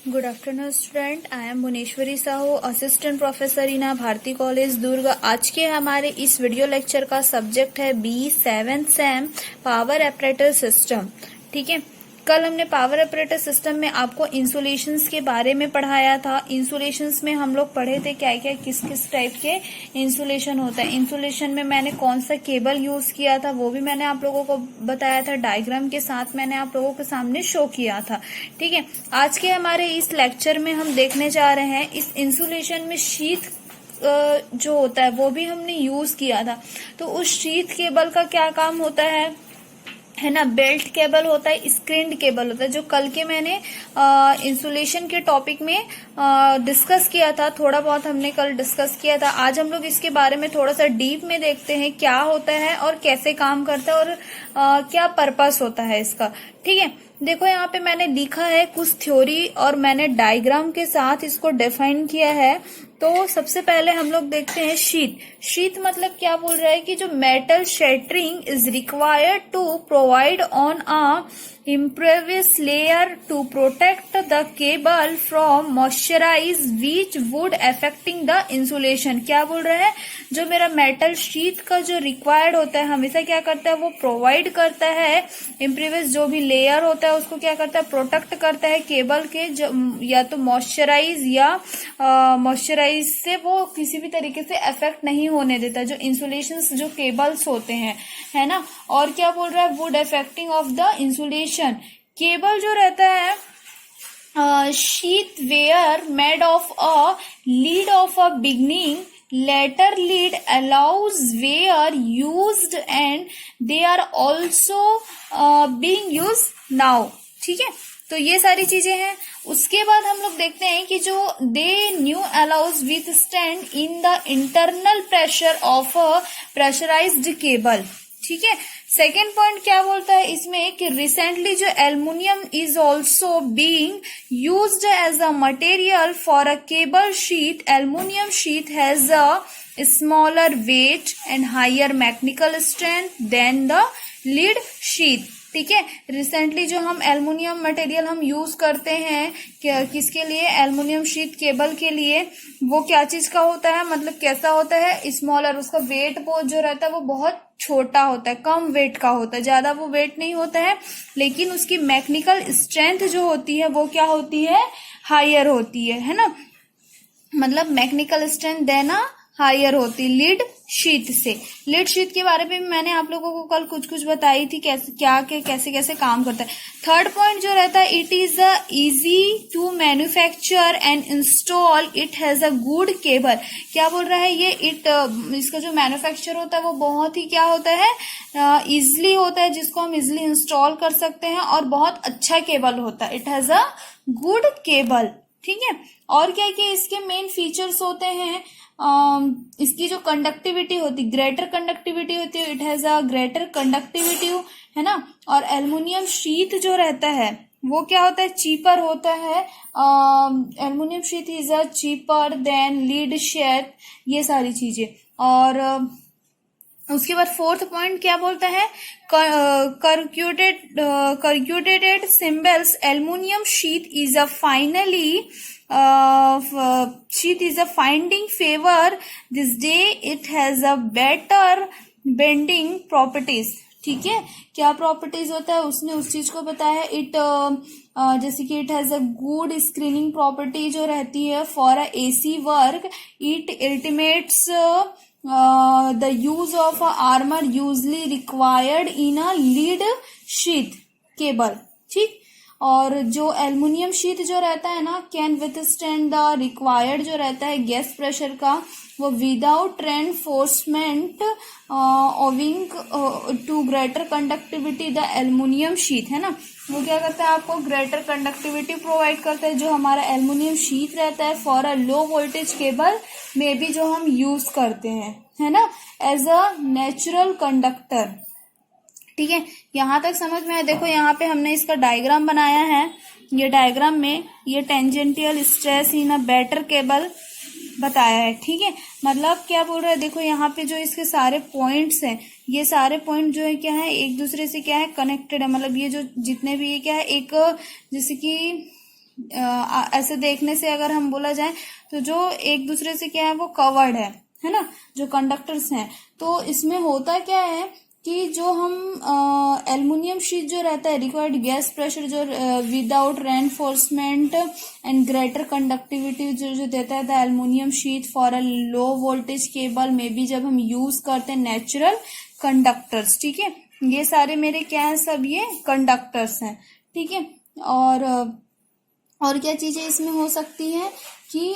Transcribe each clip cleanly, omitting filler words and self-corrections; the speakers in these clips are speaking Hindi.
Good afternoon student, I am Bhuvaneshwari Sahu, assistant professor in Bharti college Durg. आज के हमारे इस वीडियो लेक्चर का सब्जेक्ट है B7 same power apparatus system. ठीक है, कल हमने पावर एपरेटस सिस्टम में आपको इंसुलेशंस के बारे में पढ़ाया था। इंसुलेशंस में हम लोग पढ़े थे क्या क्या किस किस टाइप के इंसुलेशन होता है। इंसुलेशन में मैंने कौन सा केबल यूज किया था वो भी मैंने आप लोगों को बताया था, डायग्राम के साथ मैंने आप लोगों के सामने शो किया था। ठीक है, आज के हमारे इस लेक्चर में हम देखने जा रहे हैं इस इंसुलेशन में शीथ जो होता है वो भी हमने यूज किया था। तो उस शीथ केबल का क्या काम होता है ना, बेल्ट केबल होता है, स्क्रीन्ड केबल होता है, जो कल के मैंने इंसुलेशन के टॉपिक में डिस्कस किया था। थोड़ा बहुत हमने कल डिस्कस किया था। आज हम लोग इसके बारे में थोड़ा सा डीप में देखते हैं क्या होता है और कैसे काम करता है और क्या पर्पस होता है इसका। ठीक है, देखो यहाँ पे मैंने लिखा है कुछ थ्योरी और मैंने डायग्राम के साथ इसको डिफाइन किया है। तो सबसे पहले हम लोग देखते हैं शीथ। शीथ मतलब क्या बोल रहा है कि जो metal sheathing is required to provide on a impervious layer to protect the cable from moisturize which would affecting the insulation। क्या बोल रहा है, जो मेरा मेटल शीथ का जो रिक्वायर्ड होता है हमेशा क्या करता है वो प्रोवाइड करता है। impervious जो भी लेयर होता है उसको क्या करता है, प्रोटेक्ट करता है केबल के, जो या तो मॉइस्चराइज या मॉइस्चराइज से वो किसी भी तरीके से अफेक्ट नहीं होने देता, जो इंसुलेशन जो केबल्स होते हैं, है ना। और क्या बोल रहा है, would affecting of the insulation. Cable जो रहता है sheath were made of a lead of a beginning later lead alloys were used and they are also being use now. ठीक है, तो ये सारी चीजें हैं। उसके बाद हम लोग देखते हैं कि जो they new alloys withstand in the internal pressure of a pressurised cable. ठीक है, सेकेंड पॉइंट क्या बोलता है इसमें कि रिसेंटली जो aluminium is also being used as a material for a cable sheath. Aluminium sheath has a smaller weight and higher mechanical strength than the lead sheath. ठीक है, रिसेंटली जो हम एल्युमिनियम मटेरियल हम यूज करते हैं किसके लिए, एल्युमिनियम शीट केबल के लिए, वो क्या चीज का होता है, मतलब कैसा होता है, स्मॉलर। उसका वेट जो रहता है वो बहुत छोटा होता है, कम वेट का होता है, ज्यादा वो वेट नहीं होता है, लेकिन उसकी मैकेनिकल स्ट्रेंथ जो होती है वो क्या होती है, हायर होती है ना। मतलब मैकेनिकल स्ट्रेंथ देना हायर होती लीड शीट से। लीड शीट के बारे में मैंने आप लोगों को कल कुछ कुछ बताई थी, कैसे कैसे काम करता है। थर्ड पॉइंट जो रहता है, it is a easy to manufacture and install, it has a good cable. क्या बोल रहा है ये, इसका जो मैन्युफैक्चर होता है वो बहुत ही क्या होता है, इजिली होता है, जिसको हम इजिली इंस्टॉल कर सकते हैं और बहुत अच्छा केबल होता है। It has a good cable. ठीक है, और क्या क्या इसके मेन फीचर्स होते हैं, इसकी जो कंडक्टिविटी होती, ग्रेटर कंडक्टिविटी होती है, it has a greater conductivity, है ना। और एल्युमिनियम शीथ जो रहता है वो क्या होता है, चीपर होता है। Aluminium sheath is a cheaper than lead sheath, ये सारी चीजें। और उसके बाद फोर्थ पॉइंट क्या बोलता है, corrugated seamless aluminium sheath is a finally sheath is a finding favor this day, it has a better bending properties। ठीक है, क्या प्रॉपर्टीज होता है उसने उस चीज को बताया है। इट जैसे कि it has a good screening property जो रहती है for a AC work, it ultimates the use of a armour usually required in a lead sheath cable. ठीक, और जो एल्युमिनियम शीट जो रहता है ना, कैन विथस्टैंड द रिक्वायर्ड जो रहता है गैस प्रेशर का, वो without reinforcement owing to greater conductivity the aluminium sheet, है ना। वो क्या करता है, आपको ग्रेटर कंडक्टिविटी प्रोवाइड करता है जो हमारा एल्युमिनियम शीट रहता है for a low voltage cable में भी जो हम यूज करते हैं, है ना, एज अ नेचुरल कंडक्टर। ठीक है, यहां तक समझ में आया। देखो यहाँ पे हमने इसका डायग्राम बनाया है, ये डायग्राम में ये tangential stress in a better cable बताया है। ठीक है, मतलब क्या बोल रहा है, देखो यहाँ पे जो इसके सारे पॉइंट्स हैं, ये सारे पॉइंट जो है क्या है, एक दूसरे से क्या है, कनेक्टेड है। मतलब ये जो जितने भी ये क्या है, एक जैसे कि ऐसे देखने से अगर हम बोला जाए तो जो एक दूसरे से क्या है वो कवर्ड है ना, जो कंडक्टर्स हैं। तो इसमें होता क्या है कि जो हम एल्युमिनियम शीट जो रहता है, रिक्वायर्ड गैस प्रेशर जो without reinforcement and greater conductivity जो देता है the aluminium sheet for a low voltage cable में भी जब हम यूज करते हैं नेचुरल कंडक्टर्स। ठीक है, ये सारे मेरे क्या है, सब ये कंडक्टर्स हैं। ठीक है, और क्या चीजें इसमें हो सकती है कि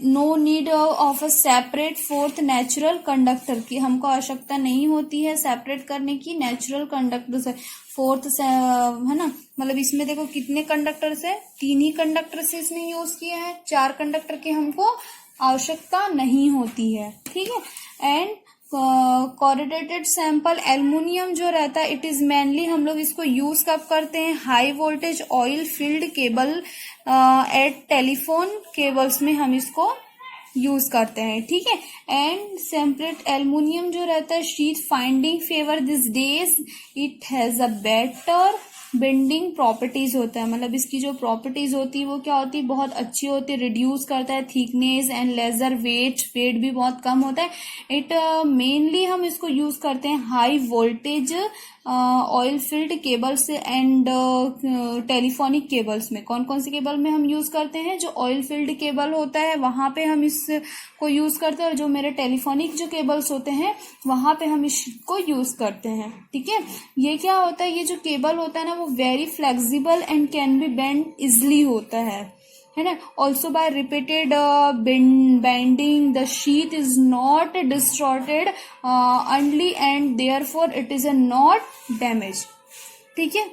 no need of a separate fourth natural conductor की, हमको आवश्यकता नहीं होती है सेपरेट करने की नेचुरल कंडक्टर से। फोर्थ से है ना, मतलब इसमें देखो कितने कंडक्टर्स है, 3 ही कंडक्टर से इसमें यूज किया है, 4 कंडक्टर की हमको आवश्यकता नहीं होती है। ठीक है, एंड कोरिलेटेड सैंपल एल्युमिनियम जो रहता है इट इज मेनली, हम लोग इसको यूज कब करते हैं, high voltage oil field cable at telephone cables में हम इसको यूज करते हैं। ठीक है, एंड सेपरेट एल्युमिनियम जो रहता है sheet finding favour this days, it has a better bending properties होता है, मतलब इसकी जो प्रॉपर्टीज होती है वो क्या होती है, बहुत अच्छी होती है, रिड्यूस करता है थिकनेस एंड लेजर वेट भी बहुत कम होता है। इट मेनली हम इसको यूज करते हैं high voltage oil field cables and telephonic cables में। कौन कौन से केबल में हम यूज करते हैं, जो ऑयल फील्ड केबल होता है वहां पे हम इसको यूज करते हैं, और जो मेरे टेलीफोनिक जो केबल्स होते हैं वहां पे हम इसको यूज करते हैं। ठीक है, ये क्या होता है, ये जो केबल होता है ना वो very flexible and can be bend easily होता है ना। Also by repeated bending the sheet is not distorted only and therefore it is a not damage. ठीक है,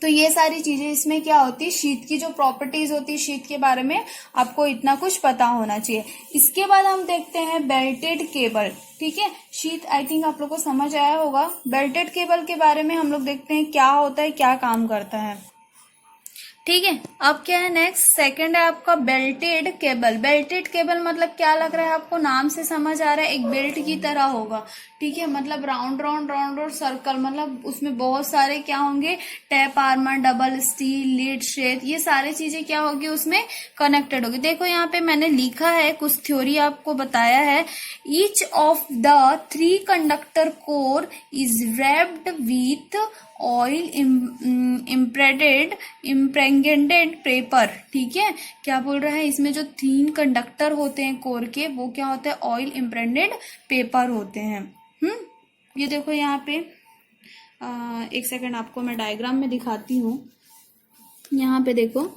तो ये सारी चीजें इसमें क्या होती है, शीट की जो प्रॉपर्टीज होती है, शीट के बारे में आपको इतना कुछ पता होना चाहिए। इसके बाद हम देखते हैं बेल्टेड केबल। ठीक है, शीट आई थिंक आप लोग को समझ आया होगा। बेल्टेड केबल के बारे में हम लोग देखते हैं क्या होता है, क्या काम करता है। ठीक है, अब क्या है नेक्स्ट, सेकंड है आपका बेल्टेड केबल। बेल्टेड केबल मतलब क्या लग रहा है आपको, नाम से समझ आ रहा है एक बेल्ट की तरह होगा। ठीक है, मतलब round round round round circle, मतलब उसमें बहुत सारे क्या होंगे, tape armour, double steel, lead sheath, ये सारी चीजें क्या होगी उसमें कनेक्टेड होगी। देखो यहाँ पे मैंने लिखा है, कुछ थ्योरी आपको बताया है। Each of the 3 conductor core is wrapped with oil impregnated paper. ठीक है, क्या बोल रहा है, इसमें जो 3 कंडक्टर होते हैं कोर के वो क्या होते हैं, ऑयल इम्प्रेग्नेटेड पेपर होते हैं। ये देखो यहाँ पे एक सेकंड आपको मैं डायग्राम में दिखाती हूँ। यहाँ पे देखो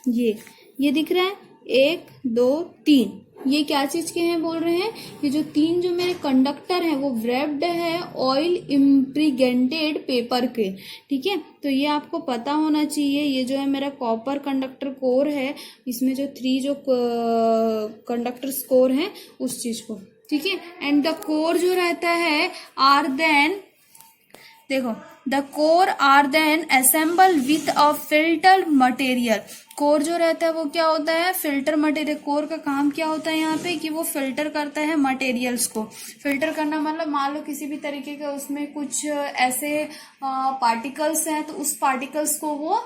ये दिख रहा है, 1 2 3, ये क्या चीज के हैं बोल रहे हैं, ये जो 3 जो मेरे कंडक्टर हैं वो व्रैप्ड है ऑयल इम्प्रेग्नेटेड पेपर के। ठीक है, तो ये आपको पता होना चाहिए। ये जो है मेरा कॉपर कंडक्टर कोर है, इसमें जो 3 जो कंडक्टर्स कोर हैं उस चीज को। ठीक है, एंड द कोर जो रहता है आर देन, देखो the core are then assemble with a filter material. Core जो रहता है वो क्या होता है, फिल्टर मटेरियल। कोर का काम क्या होता है यहाँ पे कि वो फिल्टर करता है मटेरियल्स को। फिल्टर करना मतलब मान लो किसी भी तरीके का उसमें कुछ ऐसे पार्टिकल्स हैं तो उस पार्टिकल्स को वो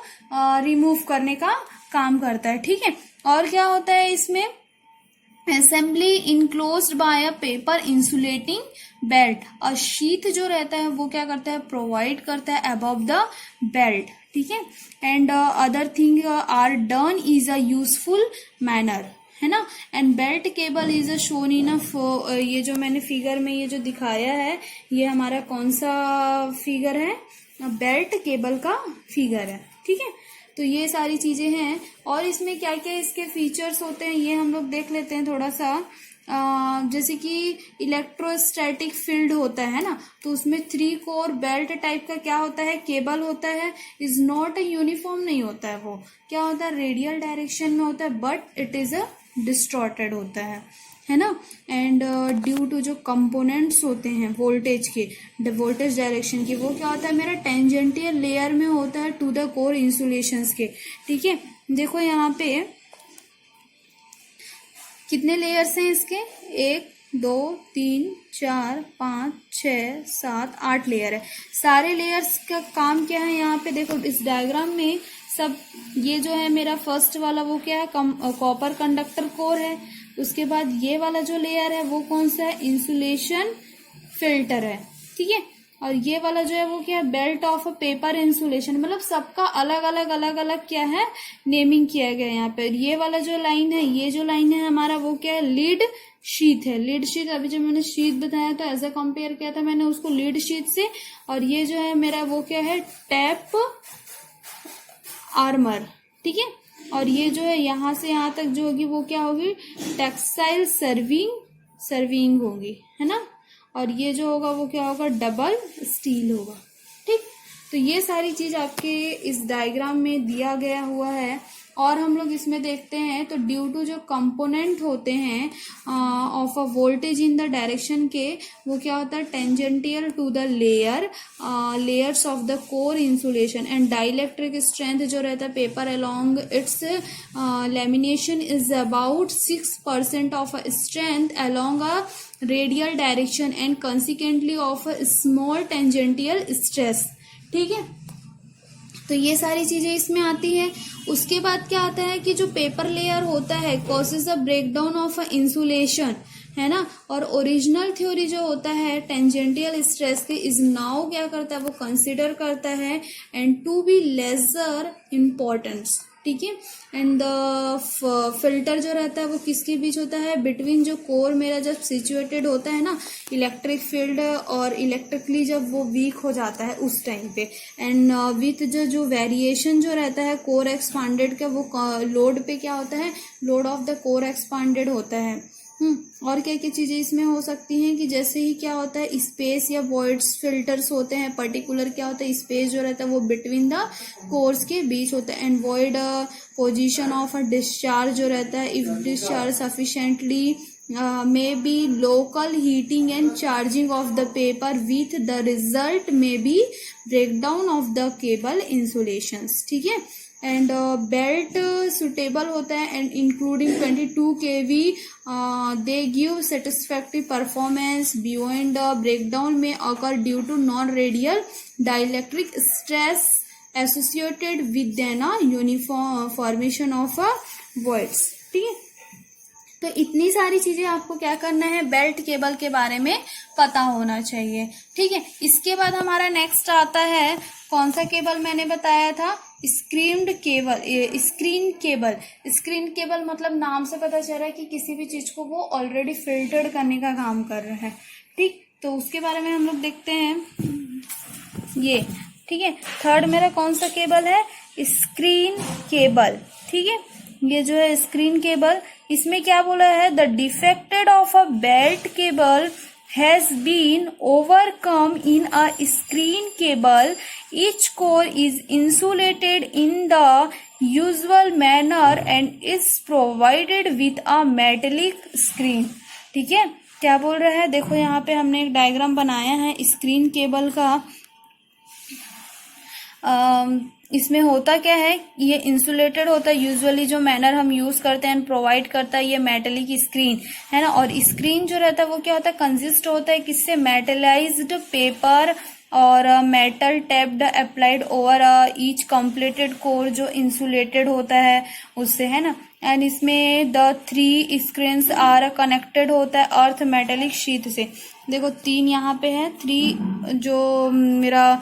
रिमूव करने का काम करता है। ठीक है, और क्या होता है इसमें, assembly enclosed bye a paper insulating belt. और शीट जो रहता है वो क्या करता है, प्रोवाइड करता है अबव द बेल्ट। ठीक है, and other thing are done is a useful manner, है ना। And belt cable is a shown in a, ये जो मैंने फिगर में ये जो दिखाया है ये हमारा कौन सा फिगर है, बेल्ट केबल का फिगर है। ठीक है, तो ये सारी चीजें हैं। और इसमें क्या क्या इसके फीचर्स होते हैं ये हम लोग देख लेते हैं थोड़ा सा। जैसे कि इलेक्ट्रोस्टैटिक फील्ड होता है ना, तो उसमें 3 कोर बेल्ट टाइप का क्या होता है, केबल होता है। इज नॉट ए यूनिफॉर्म नहीं होता है, वो क्या होता है, रेडियल डायरेक्शन में होता है, but it is a distorted होता है ना। एंड ड्यू टू जो कंपोनेंट्स होते हैं वोल्टेज के, वोल्टेज डायरेक्शन की, वो क्या होता है मेरा टेंजेंटियल लेयर में होता है टू द कोर इंसुलेशंस के। ठीक है, देखो यहाँ पे कितने लेयर्स हैं इसके, 1 2 3 4 5 6 7 8 लेयर है। सारे लेयर्स का काम क्या है यहाँ पे देखो इस डायग्राम में सब। ये जो है मेरा फर्स्ट वाला वो क्या है, कॉपर कंडक्टर कोर है। उसके बाद ये वाला जो लेयर है वो कौन सा है, इंसुलेशन फिल्टर है, ठीक है। और ये वाला जो है वो क्या है, बेल्ट ऑफ पेपर इंसुलेशन। मतलब सबका अलग अलग क्या है, नेमिंग किया गया है यहाँ पे। ये वाला जो लाइन है, ये जो लाइन है हमारा वो क्या है, लीड शीट है। लीड शीट अभी जब मैंने शीट बताया था ऐसा कंपेयर किया था मैंने उसको लीड शीट से। और ये जो है मेरा वो क्या है, टैप आर्मर, ठीक है। और ये जो है यहाँ से यहाँ तक जो होगी वो क्या होगी, टेक्सटाइल सर्विंग होगी, है ना। और ये जो होगा वो क्या होगा, डबल स्टील होगा, ठीक। तो ये सारी चीज आपके इस डायग्राम में दिया गया हुआ है। और हम लोग इसमें देखते हैं तो ड्यू टू जो कंपोनेंट होते हैं of a voltage in the direction के, वो क्या होता है, tangential to the layers of the core insulation and dielectric strength जो रहता है paper along its lamination is about 6% of a strength along a radial direction and consequently of a small tangential stress, ठीक है। तो ये सारी चीजें इसमें आती है। उसके बाद क्या आता है कि जो पेपर लेयर होता है causes a breakdown of insulation, है ना। और ओरिजिनल थ्योरी जो होता है टेंजेंटियल स्ट्रेस के इज नाउ क्या करता है, वो कंसिडर करता है and to be lesser importance, ठीक है। एंड द फिल्टर जो रहता है वो किसके बीच होता है, बिटवीन जो कोर मेरा जब सिचुएटेड होता है ना, इलेक्ट्रिक फील्ड और इलेक्ट्रिकली जब वो वीक हो जाता है उस टाइम पे, एंड विथ जो वेरिएशन जो रहता है कोर एक्सपांडेड का, वो लोड पे क्या होता है, load of the core expanded होता है। और क्या क्या चीजें इसमें हो सकती हैं कि जैसे ही क्या होता है, स्पेस या वॉइड्स फिल्टर्स होते हैं, पर्टिकुलर क्या होता है, स्पेस जो रहता है वो बिटवीन द कोर्स के बीच होता है। And void position of a discharge जो रहता है, if discharge sufficiently may be local heating and charging of the paper with the result may be breakdown of the cable insulations, ठीक है। एंड बेल्ट सुटेबल होता है and including 22 kV they give satisfactory performance beyond breakdown में occur due to non radial dielectric stress associated with an uniform formation of voids, ठीक है। तो इतनी सारी चीजें आपको क्या करना है, बेल्ट केबल के बारे में पता होना चाहिए, ठीक है। इसके बाद हमारा नेक्स्ट आता है, कौन सा केबल मैंने बताया था, स्क्रीन केबल मतलब नाम से पता चल रहा है कि किसी भी चीज को वो ऑलरेडी फिल्टर्ड करने का काम कर रहा है, ठीक। तो उसके बारे में हम लोग देखते हैं ये, ठीक है। थर्ड मेरा कौन सा केबल है, स्क्रीन केबल, ठीक है। ये जो है स्क्रीन केबल, इसमें क्या बोला है, the defected of a belt cable has been overcome in a screen cable. Each core is insulated in the usual manner and is provided with a metallic screen, ठीक है। क्या बोल रहा है, देखो यहाँ पे हमने एक डायग्राम बनाया है स्क्रीन केबल का। इसमें होता क्या है, ये इंसुलेटेड होता है, यूजुअली जो मैनर हम यूज करते हैं प्रोवाइड करता है ये मेटलिक स्क्रीन, है ना। और स्क्रीन जो रहता है वो क्या होता है, कंसिस्ट होता है किससे, मेटलाइज्ड पेपर और metal taped applied over each completed core जो इंसुलेटेड होता है उससे, है ना। एंड इसमें द 3 स्क्रीन्स आर कनेक्टेड होता है अर्थ मेटेलिक शीट से। देखो 3 यहाँ पे है, 3 जो मेरा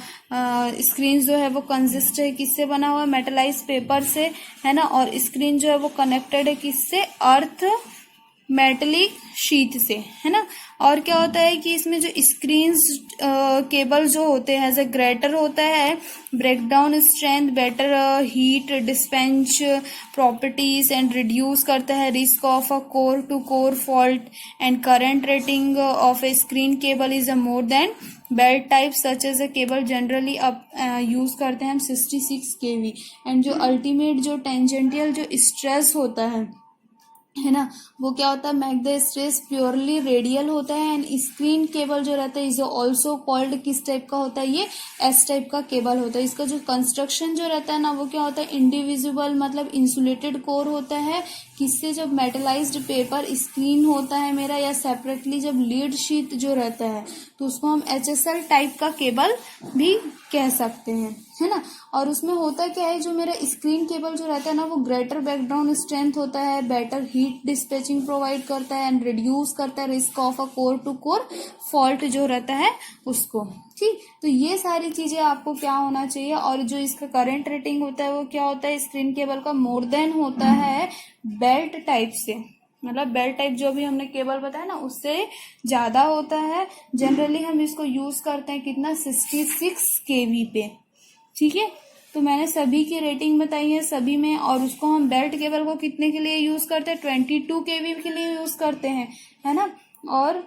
स्क्रीन जो है वो कंसिस्ट है किससे बना हुआ है, मेटलाइज पेपर से, है ना। और स्क्रीन जो है वो कनेक्टेड है किससे, अर्थ मेटलिक शीट से, है ना। और क्या होता है कि इसमें जो स्क्रीन केबल जो होते हैं एज ए ग्रेटर होता है, breakdown strength, better heat dispense properties and reduce करता है risk of a core to core fault and current rating of a screen cable is a more than belt type such as a cable generally अब यूज करते हैं हम 66 kV। एंड जो अल्टीमेट जो टेंजेंटियल जो स्ट्रेस होता है है ना, वो क्या होता है, make the stress purely radial होता है। एंड स्क्रीन केबल जो रहता है इज ऑल्सो कॉल्ड, किस टाइप का होता है, ये एस टाइप का केबल होता है। इसका जो कंस्ट्रक्शन जो रहता है ना वो क्या होता है, इंडिविजिबल मतलब इंसुलेटेड कोर होता है। किससे, जब मेटलाइज्ड पेपर स्क्रीन होता है मेरा, या सेपरेटली जब लीड शीट जो रहता है तो उसको हम HSL टाइप का केबल भी कह सकते हैं, है ना। और उसमें होता क्या है, जो मेरा स्क्रीन केबल जो रहता है ना वो ग्रेटर बैकग्राउंड स्ट्रेंथ होता है, बेटर हीट डिस्पैचिंग प्रोवाइड करता है एंड रिड्यूस करता है risk of a core to core fault जो रहता है उसको। ठीक, तो ये सारी चीजें आपको क्या होना चाहिए। और जो इसका करंट रेटिंग होता है वो क्या होता है, स्क्रीन केबल का मोर देन होता है बेल्ट टाइप से, मतलब बेल्ट टाइप जो भी हमने केबल बताया ना उससे ज्यादा होता है। जनरली हम इसको यूज करते हैं कितना, 66 kV पे। ठीक है, तो मैंने सभी की रेटिंग बताई है सभी में। और उसको हम बेल्ट केबल को कितने के लिए यूज करते हैं, 22 kV के लिए यूज करते हैं, है ना। और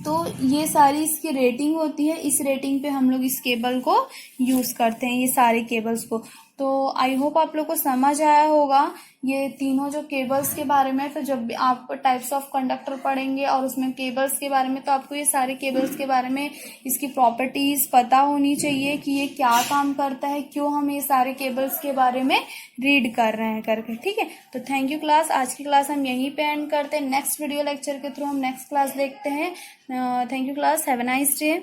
तो ये सारी इसकी रेटिंग होती है, इस रेटिंग पे हम लोग इस केबल को यूज करते हैं, ये सारे केबल्स को। तो आई होप आप लोग को समझ आया होगा ये तीनों जो केबल्स के बारे में। तो जब भी आप टाइप्स ऑफ कंडक्टर पढ़ेंगे और उसमें केबल्स के बारे में, तो आपको ये सारे केबल्स के बारे में इसकी प्रॉपर्टीज पता होनी चाहिए कि ये क्या काम करता है, क्यों हम ये सारे केबल्स के बारे में रीड कर रहे हैं करके। ठीक है, तो थैंक यू क्लास, आज की क्लास हम यहीं पे एंड करते हैं। नेक्स्ट वीडियो लेक्चर के थ्रू हम नेक्स्ट क्लास देखते हैं। Thank you class, have a nice day.